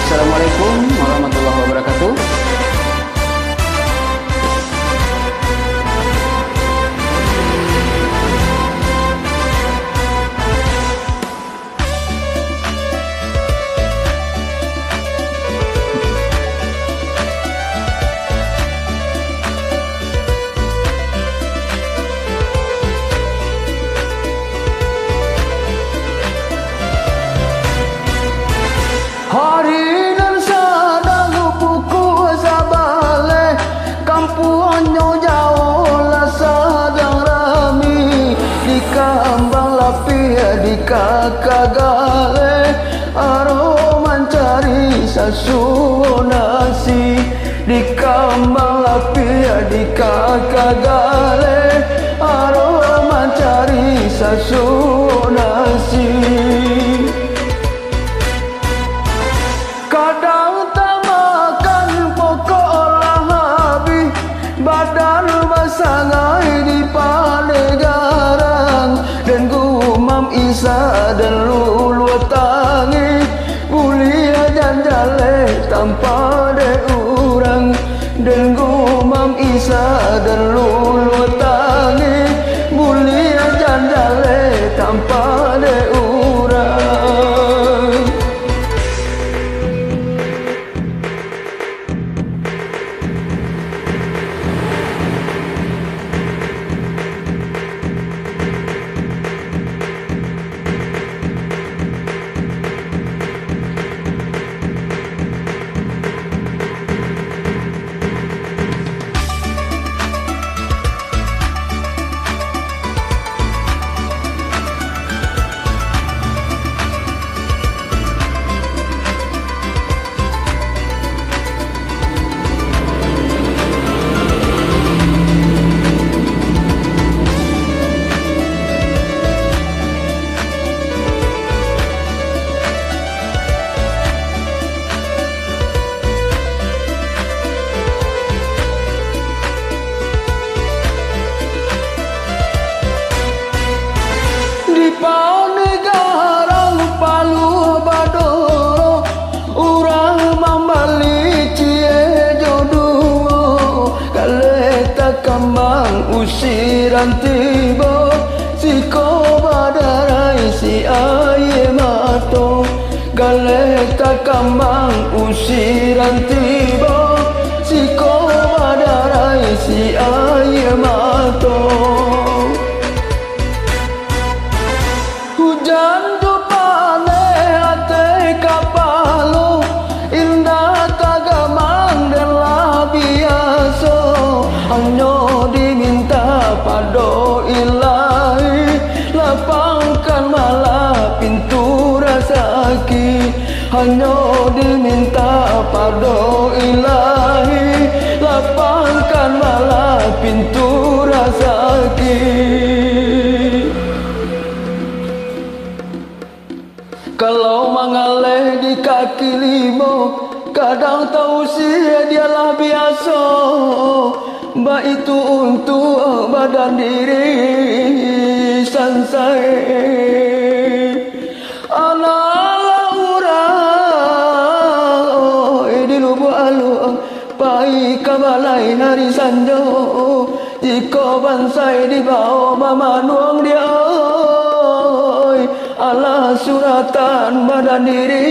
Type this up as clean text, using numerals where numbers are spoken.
Assalamualaikum warahmatullahi wabarakatuh. Hari nan sadang buku sabale kampuannya jauh lah sadang rami di kambang lapi di kakagale aroman cari sasu nasi di kambang lapi di kakagale aroman cari sasu nasi. Kadang tak makan pokok lah habis badan basangai di pandai garang dan gumam isa dan lulu tangi mulia dan jale tanpa de urang dan gumam isa dan lulu tangi mulia dan jale tanpa de urang. Di panegarang Palu Badoro urang mambali cie jodoh kaleta kambang usiran tiba siko badarai si aye mato kaleta kambang usiran tiba siko badarai si aye mato. Hujan tupane ate kapalo indah kagamang dan lah biasa hanya diminta pado ilahi lapangkan malah pintu rasaki hanya diminta pado ilahi lapangkan malah pintu rasaki. Kalau mengalih di kaki limo kadang tahu sih dialah biasa mbak itu untuk badan diri sansai anak urang di lubuk alu pai kabalai hari sanjo jika bansai di bawah mamanuang dia Allah suratan badan diri